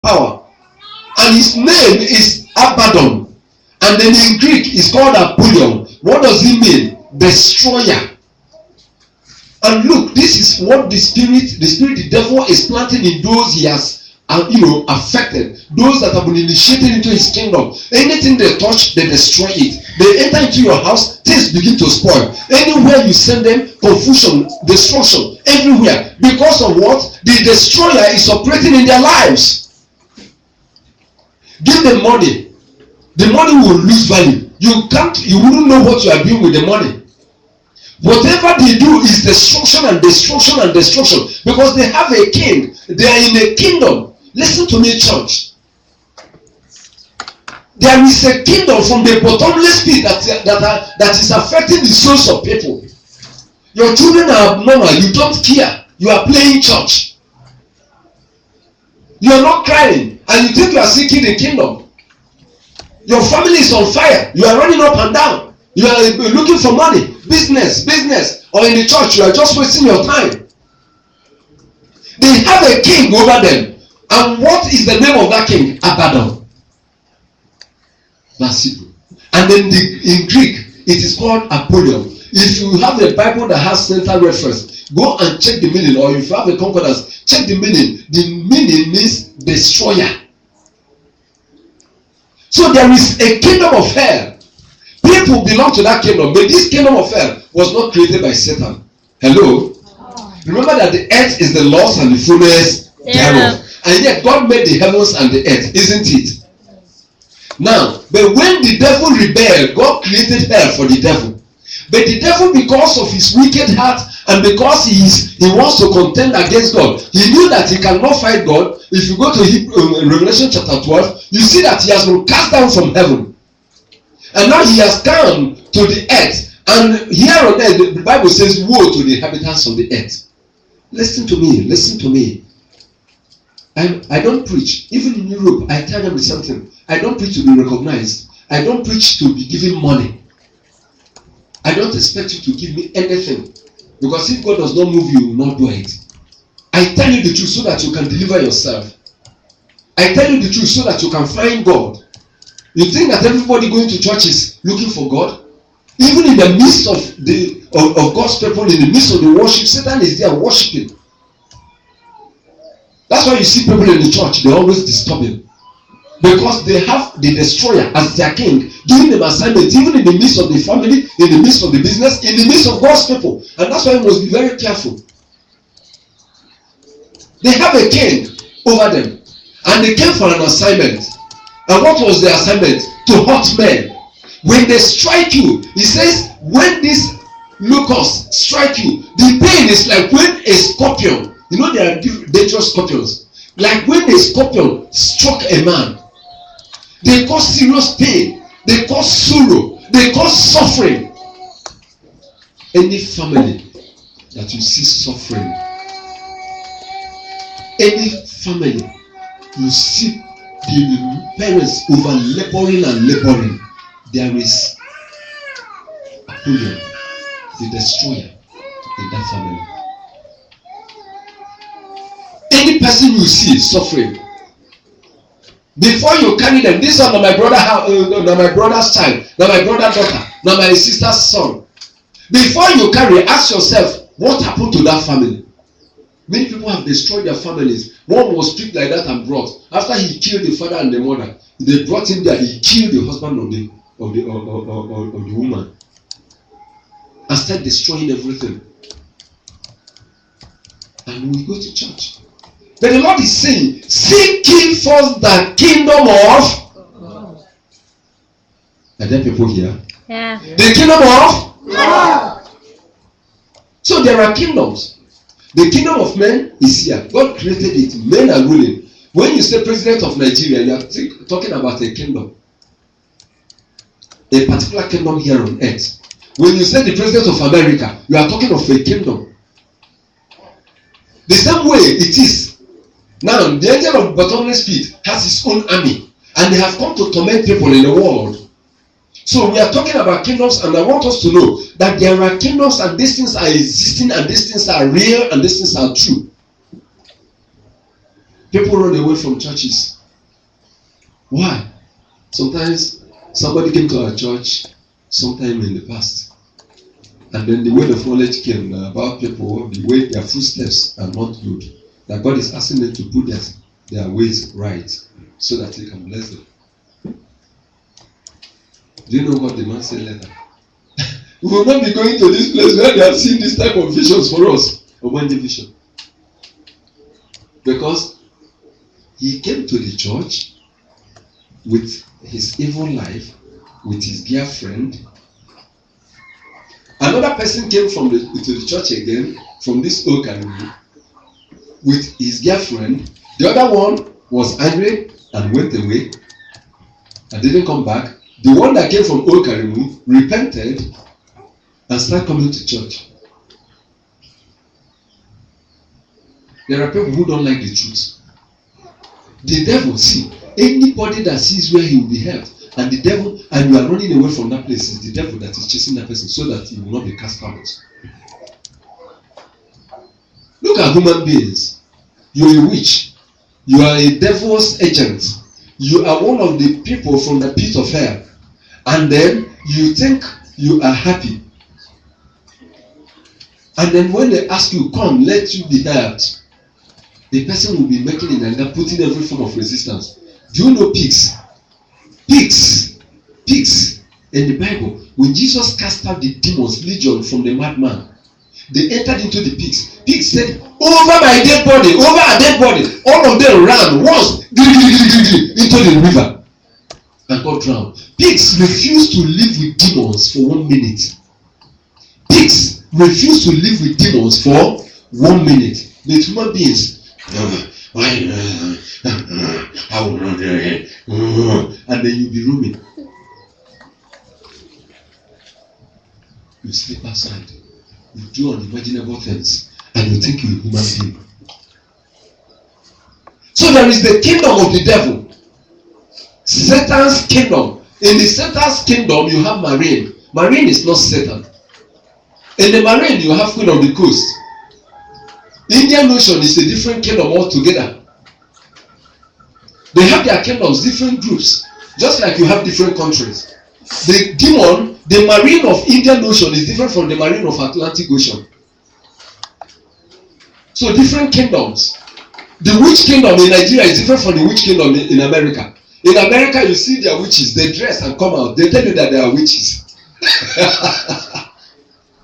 power. And his name is Abaddon. And then in Greek, it's called Apollyon. What does it mean? Destroyer. And look, this is what the devil is planting in those he has affected, those that have been initiated into his kingdom. Anything they touch, they destroy it. They enter into your house, things begin to spoil. Anywhere you send them, confusion, destruction, everywhere. Because of what? The destroyer is operating in their lives. Give them money. The money will lose value. You wouldn't know what you are doing with the money. Whatever they do is destruction and destruction and destruction. Because they have a king. They are in a kingdom. Listen to me, church. There is a kingdom from the bottomless pit that is affecting the souls of people. Your children are abnormal. You don't care. You are playing church. You are not crying. And you think you are seeking the kingdom. Your family is on fire. You are running up and down. You are looking for money. Business. Or in the church, you are just wasting your time. They have a king over them. And what is the name of that king? Abaddon. That's simple. And then in Greek, it is called Apollyon. If you have a Bible that has central reference, go and check the meaning. Or if you have a concordance, check the meaning. The meaning means destroyer. So there is a kingdom of hell. People belong to that kingdom. But this kingdom of hell was not created by Satan. Hello? Remember that the earth is the Lord's and the fullness thereof. And yet God made the heavens and the earth, isn't it? Now, but when the devil rebelled, God created hell for the devil. But the devil, because of his wicked heart and because he wants to contend against God, he knew that he cannot fight God. If you go to Revelation chapter 12, you see that he has been cast down from heaven. And now he has come to the earth. And here on earth, the Bible says, woe to the inhabitants of the earth. Listen to me. I don't preach. Even in Europe, I tell them something. I don't preach to be recognized. I don't preach to be given money. I don't expect you to give me anything. Because if God does not move you, you will not do it. I tell you the truth so that you can deliver yourself. I tell you the truth so that you can find God. You think that everybody going to church is looking for God? Even in the midst of God's people, in the midst of the worship, Satan is there worshiping. That's why you see people in the church, they always disturb him. Because they have the destroyer as their king, giving them assignments, even in the midst of the family, in the midst of the business, in the midst of God's people. And that's why we must be very careful. They have a king over them. And they came for an assignment. And what was the assignment? To hurt men. When they strike you, he says, when these locusts strike you, the pain is like when a scorpion. You know there are dangerous scorpions. Like when a scorpion struck a man, they cause serious pain. They cause sorrow. They cause suffering. Any family that you see suffering, any family you see the parents over laboring, there is Apollyon, the destroyer in that family. Any person you see suffering, before you carry them, this one, my brother's child, now my brother's daughter, now my sister's son. Before you carry, ask yourself, what happened to that family? Many people have destroyed their families. One was picked like that and brought. After he killed the father and the mother, they brought him there. He killed the husband of the woman and started destroying everything. And we go to church. But the Lord is saying, seek ye first the kingdom of. Are there people here? Yeah. The kingdom of. Yeah. So there are kingdoms. The kingdom of men is here. God created it. Men are ruling. When you say president of Nigeria, you are talking about a kingdom. A particular kingdom here on earth. When you say the president of America, you are talking of a kingdom. The same way it is. Now, the angel of bottomless pit has his own army. And they have come to torment people in the world. So we are talking about kingdoms, and I want us to know that there are kingdoms and these things are existing and these things are real and these things are true. People run away from churches. Why? Sometimes somebody came to our church sometime in the past, and then the word of knowledge came about people, the way their footsteps are not good, that God is asking them to put their ways right so that He can bless them. Do you know what the man said later? We will not be going to this place where they have seen this type of visions for us. Or one vision. Because he came to the church with his evil life, with his girlfriend. Another person came to the church again, from this old Karimo, with his girlfriend. The other one was angry and went away and didn't come back. The one that came from old Karimo repented and started coming to church. There are people who don't like the truth. The devil, see, anybody that sees where he will be helped, and the devil, and you are running away from that place, is the devil that is chasing that person so that he will not be cast out. Look at human beings. You are a witch. You are a devil's agent. You are one of the people from the pit of hell. And then you think you are happy. And then when they ask you, come, let you be helped, the person will be making it and they're putting every form of resistance. Do you know pigs? Pigs in the Bible, when Jesus cast out the demons, legion, from the madman, they entered into the pigs. Pigs said, over my dead body, over a dead body. All of them ran once into the river and got drowned. Pigs refuse to live with demons for 1 minute. Pigs refuse to live with demons for 1 minute. But human beings, I will not do it. And then you'll be roaming. You sleep outside. You do unimaginable things. And you think you're a human being. So there is the kingdom of the devil. Satan's kingdom. In the Satan's kingdom, you have marine. Marine is not Satan. In the marine, you have Queen of the Coast. Indian Ocean is a different kingdom altogether. They have their kingdoms, different groups, just like you have different countries. The demon, the marine of Indian Ocean is different from the marine of Atlantic Ocean. So different kingdoms. The witch kingdom in Nigeria is different from the witch kingdom in America. In America, you see their witches, they dress and come out. They tell you that they are witches.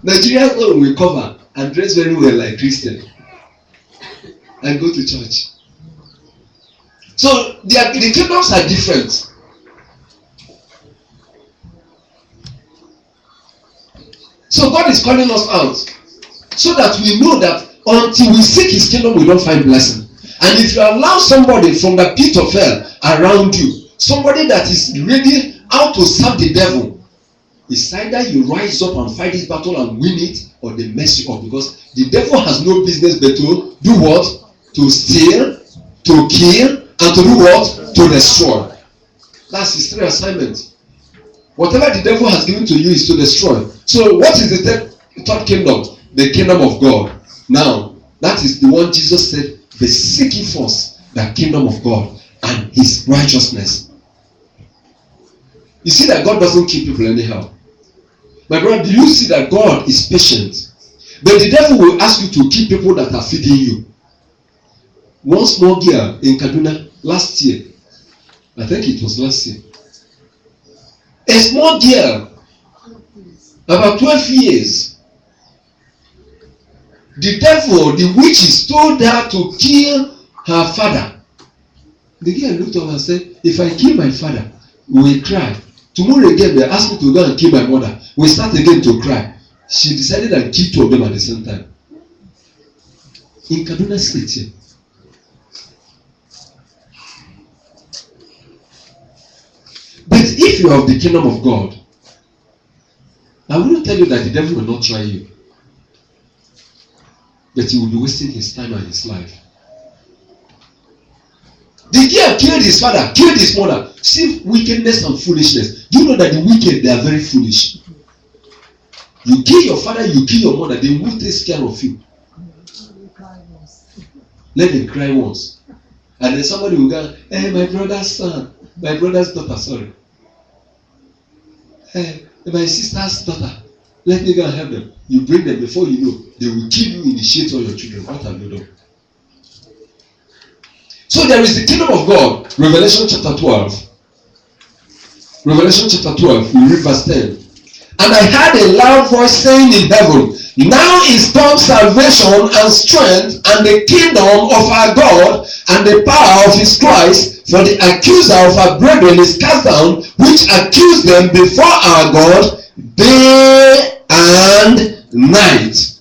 Nigerians will cover and dress very well like Christian and go to church. So the kingdoms are different. So God is calling us out so that we know that until we seek His kingdom, we don't find blessing. And if you allow somebody from the pit of hell around you, somebody that is ready out to serve the devil, it's either you rise up and fight this battle and win it, or they mess you up, because the devil has no business but to do what? To steal, to kill, and to do what? To destroy. That's his 3 assignments. Whatever the devil has given to you is to destroy. So what is the third kingdom? The kingdom of God. Now, that is the one Jesus said, be seeking first the kingdom of God and His righteousness. You see that God doesn't kill people anyhow. My brother, do you see that God is patient? But the devil will ask you to kill people that are feeding you. One small girl in Kaduna last year, I think it was last year, a small girl, about 12 years, the devil, the witches, told her to kill her father. The girl looked up and said, if I kill my father, we will cry. Tomorrow again, they ask me to go and kill my mother. We start again to cry. She decided to kill 2 of them at the same time. In Kaduna State here. But if you have the kingdom of God, I will not tell you that the devil will not try you. But he will be wasting his time and his life. The girl killed his father, killed his mother. See wickedness and foolishness. Do you know that the wicked, they are very foolish? You kill your father, you kill your mother, they will take care of you. Let them cry once. And then somebody will go, hey, my brother's son, my brother's daughter, sorry. Hey, my sister's daughter, let me go and help them. You bring them, before you know, they will kill you, initiate all your children. What have you done? So there is the kingdom of God. Revelation chapter 12. Revelation chapter 12, we read verse 10. And I heard a loud voice saying in heaven, now is come salvation and strength and the kingdom of our God and the power of his Christ, for the accuser of our brethren is cast down, which accused them before our God day and night.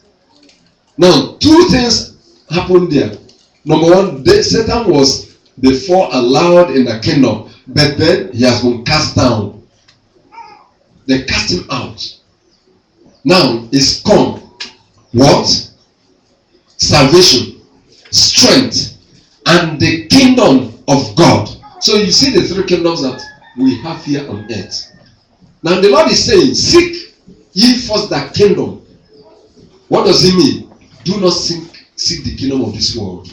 Now, two things happened there. Number one, Satan was before allowed in the kingdom, but then he has been cast down. They cast him out. Now is come what? Salvation, strength, and the kingdom of God. So you see the three kingdoms that we have here on earth. Now the Lord is saying, seek ye first that kingdom. What does it mean? Do not seek the kingdom of this world.